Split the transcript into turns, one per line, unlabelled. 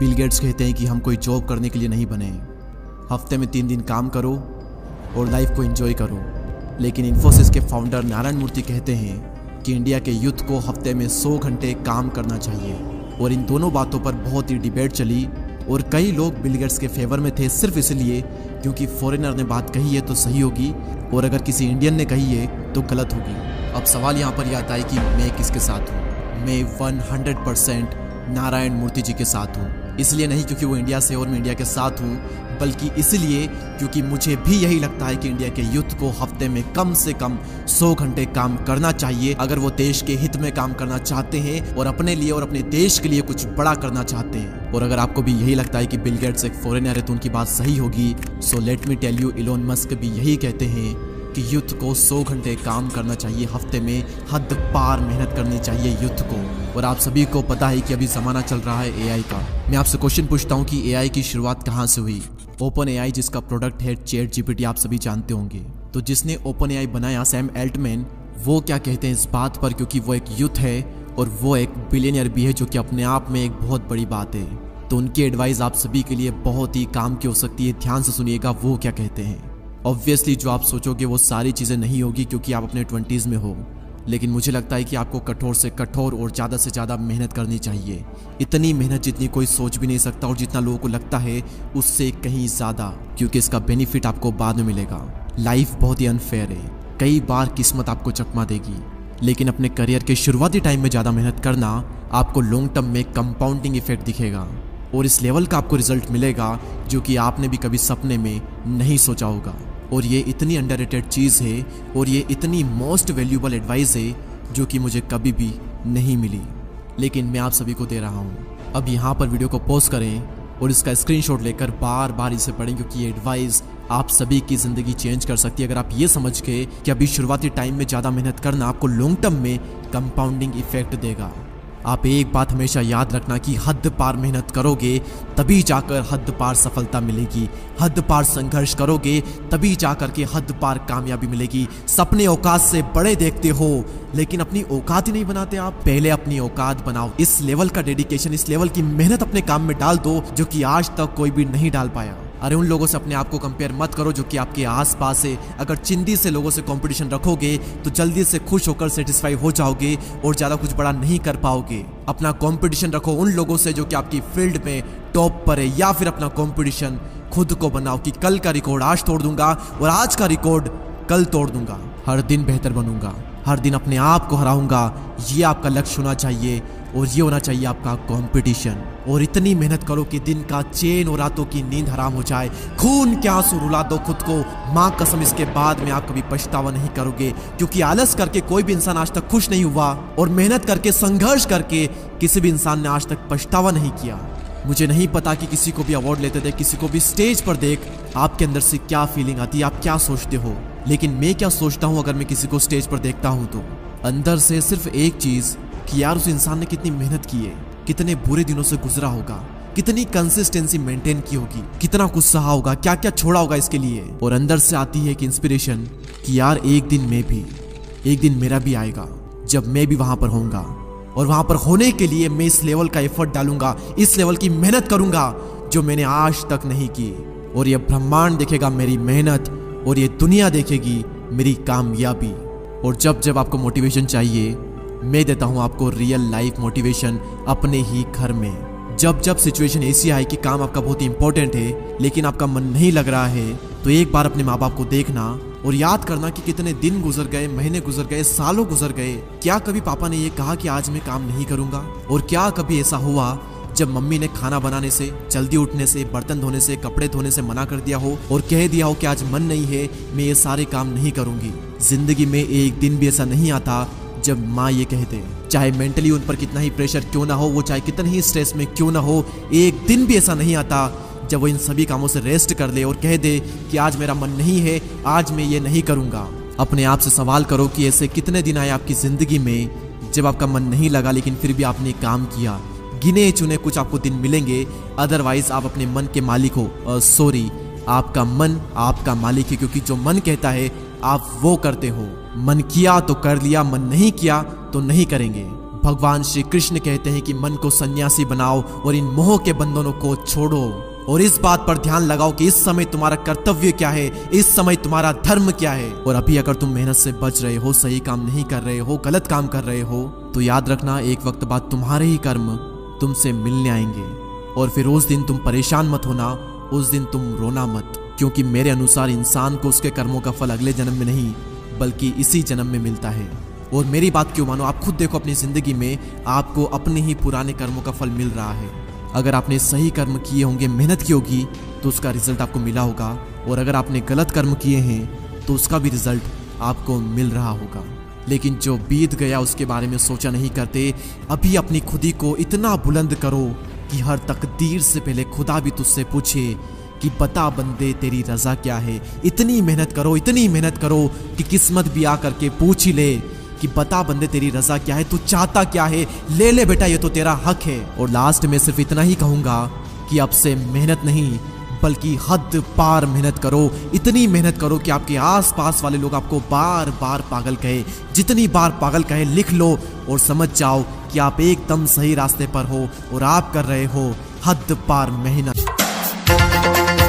Bill Gates कहते हैं कि हम कोई जॉब करने के लिए नहीं बने, हफ्ते में 3 दिन काम करो और लाइफ को एंजॉय करो। लेकिन इन्फोसिस के फाउंडर नारायण मूर्ति कहते हैं कि इंडिया के यूथ को हफ्ते में 100 घंटे काम करना चाहिए। और इन दोनों बातों पर बहुत ही डिबेट चली और कई लोग बिल गेट्स के फेवर में थे सिर्फ इसलिए क्योंकि फॉरेनर ने बात कही है तो सही होगी और अगर किसी इंडियन ने कही है तो गलत होगी। अब सवाल यहाँ पर यह आता है कि मैं किसके साथ हूँ। मैं 100% नारायण मूर्ति जी के साथ हूँ। इसलिए नहीं क्योंकि वो इंडिया से और मैं इंडिया के साथ हूँ, बल्कि इसलिए क्योंकि मुझे भी यही लगता है कि इंडिया के यूथ को हफ्ते में कम से कम 100 घंटे काम करना चाहिए अगर वो देश के हित में काम करना चाहते हैं और अपने लिए और अपने देश के लिए कुछ बड़ा करना चाहते हैं। और अगर आपको भी यही लगता है कि बिल गेट्स एक फॉरेनर है तो उनकी बात सही होगी, so let me tell you, Elon Musk भी यही कहते हैं कि यूथ को 100 घंटे काम करना चाहिए हफ्ते में, हद पार मेहनत करनी चाहिए यूथ को। और आप सभी को पता है कि अभी ज़माना चल रहा है एआई का। मैं आपसे क्वेश्चन पूछता हूँ कि एआई की शुरुआत कहाँ से हुई। ओपन एआई जिसका प्रोडक्ट है चैट जीपीटी, आप सभी जानते होंगे। तो जिसने ओपन एआई बनाया, सैम एल्टमैन, वो क्या कहते हैं इस बात पर, क्योंकि वो एक यूथ है और वो एक बिलियनियर भी है, जो कि अपने आप में एक बहुत बड़ी बात है। तो उनकी एडवाइस आप सभी के लिए बहुत ही काम की हो सकती है। ध्यान से सुनिएगा वो क्या कहते हैं। ऑब्वियसली जो आप सोचोगे वो सारी चीज़ें नहीं होगी क्योंकि आप अपने 20s में हो, लेकिन मुझे लगता है कि आपको कठोर से कठोर और ज़्यादा से ज़्यादा मेहनत करनी चाहिए। इतनी मेहनत जितनी कोई सोच भी नहीं सकता और जितना लोगों को लगता है उससे कहीं ज़्यादा, क्योंकि इसका बेनिफिट आपको बाद में मिलेगा। लाइफ बहुत ही अनफेयर है, कई बार किस्मत आपको चकमा देगी, लेकिन अपने करियर के शुरुआती टाइम में ज़्यादा मेहनत करना आपको लॉन्ग टर्म में कंपाउंडिंग इफेक्ट दिखेगा और इस लेवल का आपको रिजल्ट मिलेगा जो कि आपने भी कभी सपने में नहीं सोचा होगा। और ये इतनी अंडररेटेड चीज़ है और ये इतनी मोस्ट वैल्यूएबल एडवाइस है जो कि मुझे कभी भी नहीं मिली, लेकिन मैं आप सभी को दे रहा हूँ। अब यहाँ पर वीडियो को पॉज करें और इसका स्क्रीनशॉट लेकर बार बार इसे पढ़ें, क्योंकि ये एडवाइस आप सभी की ज़िंदगी चेंज कर सकती है अगर आप ये समझ के कि अभी शुरुआती टाइम में ज़्यादा मेहनत करना आपको लॉन्ग टर्म में कंपाउंडिंग इफेक्ट देगा। आप एक बात हमेशा याद रखना कि हद पार मेहनत करोगे तभी जाकर हद पार सफलता मिलेगी, हद पार संघर्ष करोगे तभी जाकर के हद पार कामयाबी मिलेगी। सपने औकात से बड़े देखते हो लेकिन अपनी औकात ही नहीं बनाते आप। पहले अपनी औकात बनाओ। इस लेवल का डेडिकेशन, इस लेवल की मेहनत अपने काम में डाल दो जो कि आज तक कोई भी नहीं डाल पाया। अरे उन लोगों से अपने आप को कंपेयर मत करो जो कि आपके आसपास है। अगर चिंदी से लोगों से कंपटीशन रखोगे तो जल्दी से खुश होकर सेटिस्फाई हो जाओगे और ज़्यादा कुछ बड़ा नहीं कर पाओगे। अपना कंपटीशन रखो उन लोगों से जो कि आपकी फील्ड में टॉप पर है, या फिर अपना कंपटीशन खुद को बनाओ कि कल का रिकॉर्ड आज तोड़ दूंगा और आज का रिकॉर्ड कल तोड़ दूंगा। हर दिन बेहतर बनूंगा, हर दिन अपने आप को हराऊंगा। ये आपका लक्ष्य होना चाहिए और ये होना चाहिए आपका कंपटीशन। और इतनी मेहनत करो कि दिन का चैन और रातों की नींद हराम हो जाए। खून के आंसू रुला दो खुद को, माँ कसम इसके बाद में आप कभी पछतावा नहीं करोगे, क्योंकि आलस करके कोई भी इंसान आज तक खुश नहीं हुआ और मेहनत करके, संघर्ष करके किसी भी इंसान ने आज तक पछतावा नहीं किया। मुझे नहीं पता कि किसी को भी अवार्ड लेते थे, किसी को भी स्टेज पर देख आपके अंदर से क्या फीलिंग आती है, आप क्या सोचते हो। लेकिन मैं क्या सोचता हूँ अगर मैं किसी को स्टेज पर देखता हूँ तो अंदर से सिर्फ एक चीज कि यार उस इंसान ने कितनी मेहनत की है, कितने बुरे दिनों से गुजरा होगा, कितनी कंसिस्टेंसी मेंटेन की होगी, कितना कुछ सहा होगा, क्या क्या छोड़ा होगा इसके लिए। और अंदर से आती है एक इंस्पिरेशन कि यार एक दिन मेरा भी आएगा जब मैं भी वहां पर होऊंगा और वहां पर होने के लिए मैं इस लेवल का एफर्ट डालूंगा, इस लेवल की मेहनत करूंगा जो मैंने आज तक नहीं की। और ये ब्रह्मांड देखेगा मेरी मेहनत और ये दुनिया देखेगी मेरी कामयाबी। और जब जब आपको मोटिवेशन चाहिए मैं देता हूं आपको रियल लाइफ मोटिवेशन अपने ही घर में। जब जब सिचुएशन ऐसी आए कि काम आपका बहुत ही इंपॉर्टेंट है लेकिन आपका मन नहीं लग रहा है, तो एक बार अपने माँ बाप को देखना और याद करना कि कितने दिन गुजर गए, महीने गुजर गए, सालों गुजर गए। क्या कभी पापा ने ये कहा कि आज मैं काम नहीं करूंगा? और क्या कभी ऐसा हुआ जब मम्मी ने खाना बनाने से, जल्दी उठने से, बर्तन धोने से, कपड़े धोने से मना कर दिया हो और कह दिया हो कि आज मन नहीं है, मैं ये सारे काम नहीं करूंगी? जिंदगी में एक दिन भी ऐसा नहीं आता जब माँ ये कहते, चाहे मेंटली उन पर कितना ही प्रेशर क्यों ना हो, वो चाहे कितने ही स्ट्रेस में क्यों ना हो, एक दिन भी ऐसा नहीं आता जब वो इन सभी कामों से रेस्ट कर ले और कह दे कि आज मेरा मन नहीं है, आज मैं ये नहीं करूंगा। अपने आप से सवाल करो कि ऐसे कितने दिन आए आपकी जिंदगी में जब आपका मन नहीं लगा लेकिन फिर भी आपने काम किया। गिने चुने कुछ आपको दिन मिलेंगे, अदरवाइज आप अपने मन के मालिक हो। सॉरी, आपका मन आपका मालिक है, क्योंकि जो मन कहता है आप वो करते हो। मन किया तो कर लिया, मन नहीं किया तो नहीं करेंगे। भगवान श्री कृष्ण कहते हैं कि मन को सन्यासी बनाओ और इन मोह के बंधनों को छोड़ो। और इस बात पर ध्यान लगाओ कि इस समय तुम्हारा कर्तव्य क्या है, इस समय तुम्हारा धर्म क्या है। और अभी अगर तुम मेहनत से बच रहे हो, सही काम नहीं कर रहे हो, गलत काम कर रहे हो, तो याद रखना एक वक्त बाद तुम्हारे ही कर्म तुमसे मिलने आएंगे। और फिर उस दिन तुम परेशान मत होना, उस दिन तुम रोना मत, क्योंकि मेरे अनुसार इंसान को उसके कर्मों का फल अगले जन्म में नहीं बल्कि इसी जन्म में मिलता है। और मेरी बात क्यों मानो, आप खुद देखो अपनी जिंदगी में आपको अपने ही पुराने कर्मों का फल मिल रहा है। अगर आपने सही कर्म किए होंगे, मेहनत की होगी, तो उसका रिजल्ट आपको मिला होगा। और अगर आपने गलत कर्म किए हैं तो उसका भी रिजल्ट आपको मिल रहा होगा। लेकिन जो बीत गया उसके बारे में सोचा नहीं करते। अभी अपनी खुदी को इतना बुलंद करो कि हर तकदीर से पहले खुदा भी तुझसे पूछे कि बता बंदे तेरी रजा क्या है। इतनी मेहनत करो, इतनी मेहनत करो कि किस्मत भी आकर के पूछ ही ले कि बता बंदे तेरी रजा क्या है, तू चाहता क्या है, ले ले बेटा, ये तो तेरा हक है। और लास्ट में सिर्फ इतना ही कहूंगा कि अब से मेहनत नहीं बल्कि हद पार मेहनत करो। इतनी मेहनत करो कि आपके आसपास वाले लोग आपको बार बार पागल कहे। जितनी बार पागल कहे लिख लो और समझ जाओ कि आप एकदम सही रास्ते पर हो और आप कर रहे हो हद पार मेहनत।